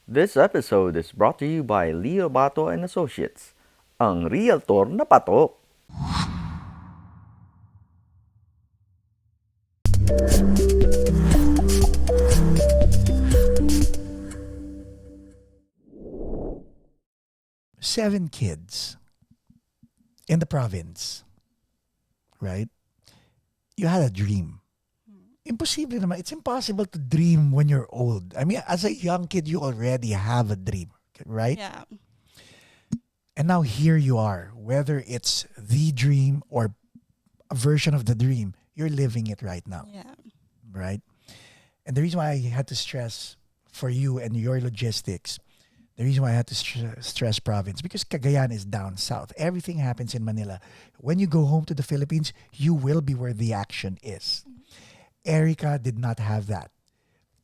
This episode is brought to you by Leo Bato and Associates, ang realtor na patok. Seven kids in the province, right? You had a dream. Impossible naman. It's impossible to dream when you're old. I mean, as a young kid, you already have a dream, right? Yeah. And now here you are, whether it's the dream or a version of the dream, you're living it right now, Yeah. right? And the reason why I had to stress for you and your logistics, the reason why I had to stress province, because Cagayan is down south. Everything happens in Manila. When you go home to the Philippines, you will be where the action is. Ericka did not have that.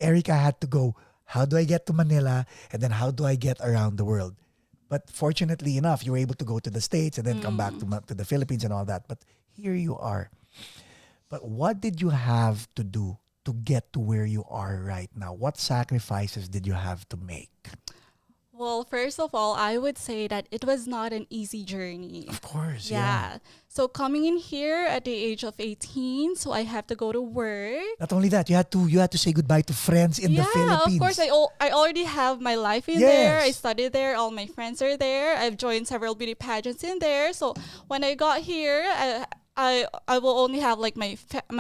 Ericka had to go, how do I get to Manila? And then how do I get around the world? But fortunately enough, you were able to go to the States and then come back to the Philippines and all that. But here you are. But what did you have to do to get to where you are right now? What sacrifices did you have to make? Well, first of all, I would say that it was not an easy journey. Of course, Yeah. So coming in here at the age of 18, so I have to go to work. Not only that, you had to say goodbye to friends in the Yeah, Philippines. of course. I already have my life in there. I Yes. studied there. All my friends are there. I've joined several beauty pageants in there. So when I got here, I will only have like my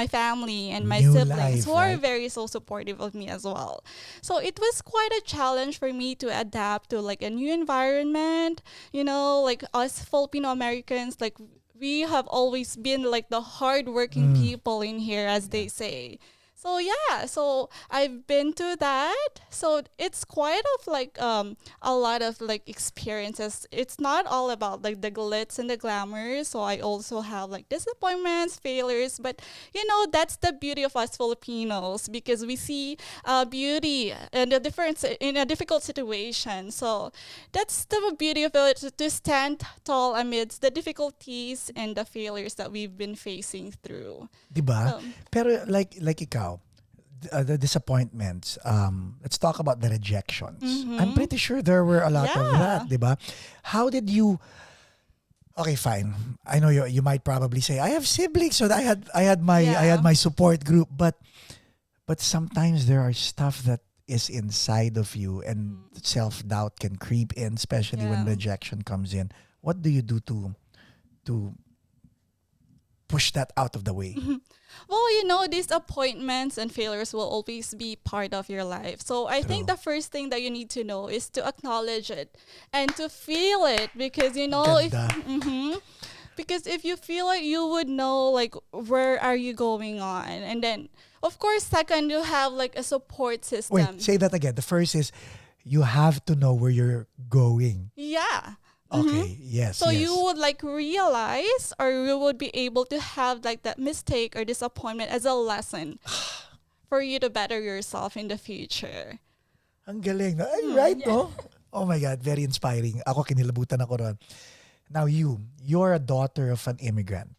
family and my New life, siblings who are right? very so supportive of me as well. So it was quite a challenge for me to adapt to like a new environment. You know, like us Filipino Americans, like we have always been like the hardworking people in here, as they say. So yeah, so I've been to that. So it's quite of like a lot of like experiences. It's not all about like the glitz and the glamour. So I also have like disappointments, failures, but you know that's the beauty of us Filipinos because we see beauty and the difference in a difficult situation. So that's the beauty of it to stand tall amidst the difficulties and the failures that we've been facing through. Diba? Um, Pero like ikaw, the disappointments, let's talk about the rejections. I'm pretty sure there were a lot of that, Yeah. diba? How did you Okay, fine. I know you might probably say I have siblings, so I had Yeah. my support group, but sometimes there are stuff that is inside of you and self-doubt can creep in, especially when Yeah. rejection comes in. What do you do to push that out of the way? Well, you know, disappointments and failures will always be part of your life. So I think True. the first thing that you need to know is to acknowledge it and to feel it because you know if Ganda. because if you feel it, you would know like where are you going on, and then of course, second, you have like a support system. Wait, say that again. The first is you have to know where you're going. Yeah. Okay, yes, So yes. you would like realize or you would be able to have like that mistake or disappointment as a lesson for you to better yourself in the future. Ang galing. No? Ay, right, no? Oh my God, very inspiring. Ako, kinilabutan ako ron. Now you're a daughter of an immigrant.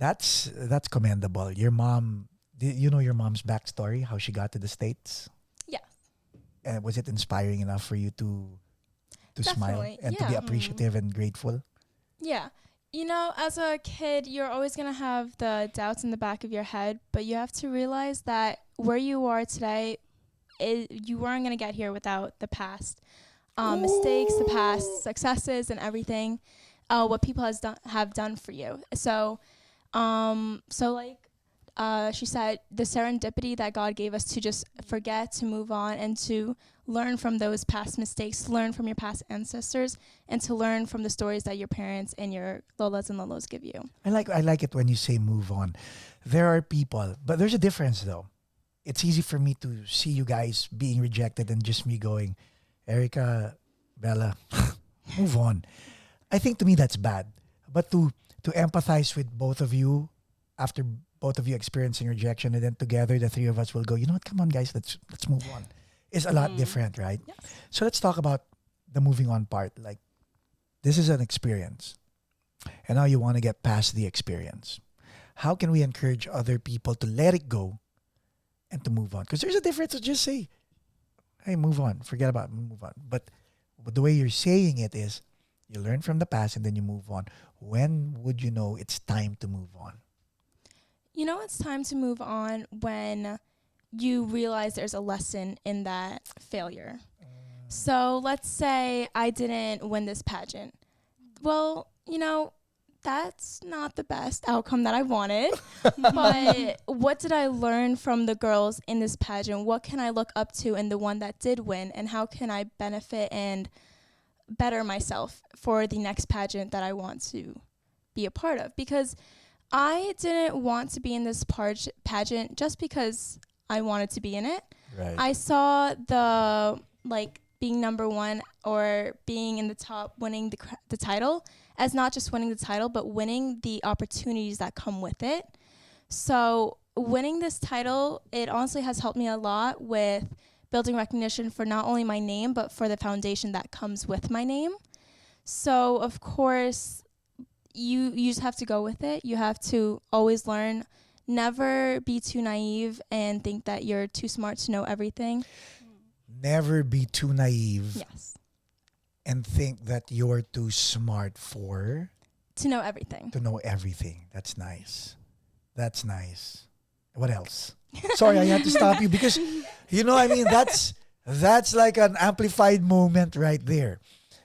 That's commendable. Your mom, you know your mom's backstory, how she got to the States? Yes, Was it inspiring enough for you to smile definitely. and to be Yeah. appreciative and grateful? Yeah. You know, as a kid, you're always going to have the doubts in the back of your head, but you have to realize that where you are today, you weren't going to get here without the past mistakes, the past successes, and everything, what people have done for you. So she said, the serendipity that God gave us to just forget, to move on, and to learn from those past mistakes, learn from your past ancestors, and to learn from the stories that your parents and your lolas and lolos give you. I like it when you say move on. There are people, but there's a difference though. It's easy for me to see you guys being rejected and just me going, Ericka, Bella, move on. I think to me that's bad. But to empathize with both of you after both of you experiencing rejection and then together the three of us will go, you know what, come on guys, let's move on. Is a lot different, right? Yes. So let's talk about the moving on part. Like this is an experience. And now you want to get past the experience. How can we encourage other people to let it go and to move on? Because there's a difference to just say, hey, move on, forget about it, move on. But the way you're saying it is, you learn from the past and then you move on. When would you know it's time to move on? You know, it's time to move on when you realize there's a lesson in that failure. So let's say I didn't win this pageant. Well, you know, that's not the best outcome that I wanted. But what did I learn from the girls in this pageant? What can I look up to in the one that did win? And how can I benefit and better myself for the next pageant that I want to be a part of? Because I didn't want to be in this pageant just because I wanted to be in it. Right. I saw the, like, being number one or being in the top, winning the title, as not just winning the title, but winning the opportunities that come with it. So winning this title, it honestly has helped me a lot with building recognition for not only my name, but for the foundation that comes with my name. So, of course, you just have to go with it. You have to always learn. Never be too naive and think that you're too smart to know everything. Never be too naive Yes. and think that you're too smart To know everything. to know everything. That's nice. That's nice. What else? Sorry, I had to stop you because, you know, I mean, that's like an amplified moment right there.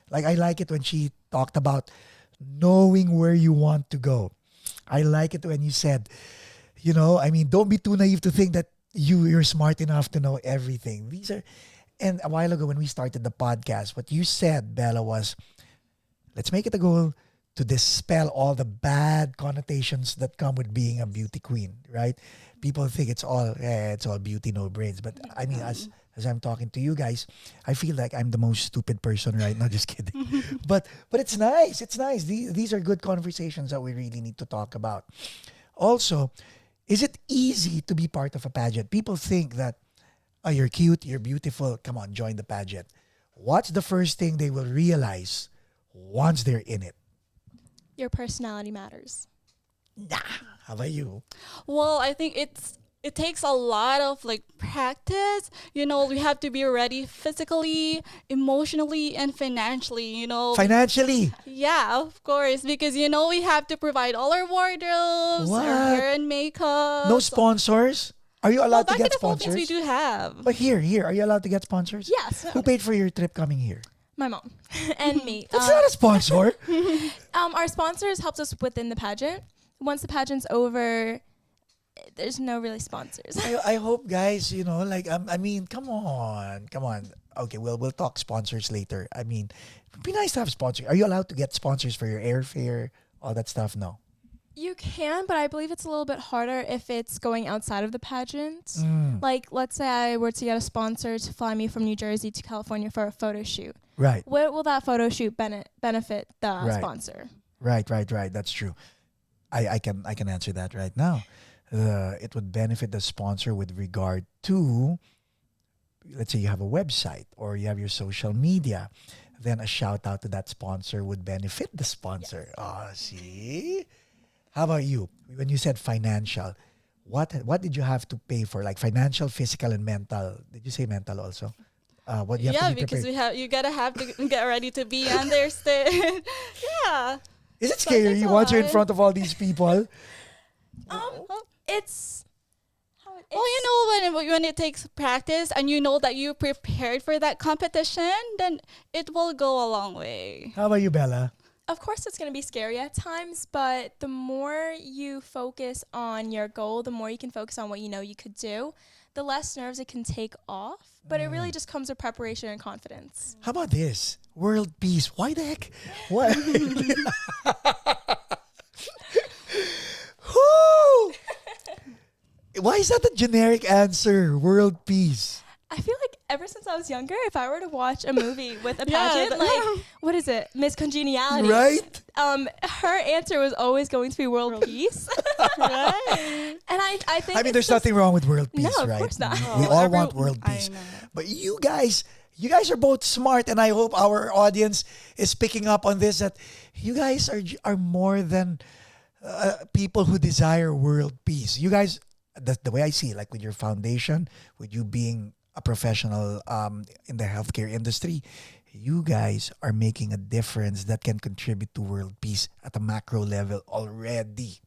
Like, I like it when she talked about knowing where you want to go. I like it when you said, you know, I mean, don't be too naive to think that you're smart enough to know everything. And a while ago when we started the podcast, what you said, Bella, was let's make it a goal to dispel all the bad connotations that come with being a beauty queen, right? People think it's all beauty, no brains. But I mean, as I'm talking to you guys, I feel like I'm the most stupid person right now. Just kidding. But it's nice. It's nice. These are good conversations that we really need to talk about. Also, is it easy to be part of a pageant? People think that, oh, you're cute, you're beautiful, come on, join the pageant. What's the first thing they will realize once they're in it? Your personality matters. Nah, how about you? Well, I think it takes a lot of like practice. You know, we have to be ready physically, emotionally, and financially, you know. Financially? Yeah, of course, because you know we have to provide all our wardrobes, What? our hair and makeup. No sponsors? Are you Well, allowed to back in get the Philippines, sponsors? we do have. But here, are you allowed to get sponsors? Yes. Who paid for your trip coming here? My mom and me. That's not a sponsor. Our sponsors helped us within the pageant. Once the pageant's over, there's no really sponsors. I hope, guys, you know, like, I mean, come on. Okay, we'll talk sponsors later. I mean, it'd be nice to have sponsors. Are you allowed to get sponsors for your airfare, all that stuff? No. You can, but I believe it's a little bit harder if it's going outside of the pageant. Like, let's say I were to get a sponsor to fly me from New Jersey to California for a photo shoot. Right. What will that photo shoot benefit the Right. sponsor? Right. That's true. I can answer that right now. It would benefit the sponsor with regard to, let's say you have a website or you have your social media, then a shout out to that sponsor would benefit the sponsor. Yes. Oh, see? How about you? When you said financial, what did you have to pay for? Like financial, physical, and mental. Did you say mental also? What you have Yeah, to be because prepared? you gotta have to get ready to be on their stage. Yeah. Is it So scary that's once you're in why- front of all these people? It's how it is. Well, you know, when it takes practice and you know that you prepared for that competition, then it will go a long way. How about you, Bella? Of course, it's going to be scary at times, but the more you focus on your goal, the more you can focus on what you know you could do, the less nerves it can take off. But it really just comes with preparation and confidence. How about this? World peace. Why the heck? What? Whoo! Why is that a generic answer? World peace. I feel like ever since I was younger, if I were to watch a movie with a Yeah, pageant, like, what is it? Miss Congeniality. Right? Her answer was always going to be world peace. Right? And I think I mean, it's there's just- nothing wrong with world peace, No, of right? course not. We Oh, all every- want world I peace. know. But you guys are both smart, and I hope our audience is picking up on this, that you guys are more than people who desire world peace. You guys, the way I see it, like with your foundation, with you being a professional in the healthcare industry, you guys are making a difference that can contribute to world peace at a macro level already.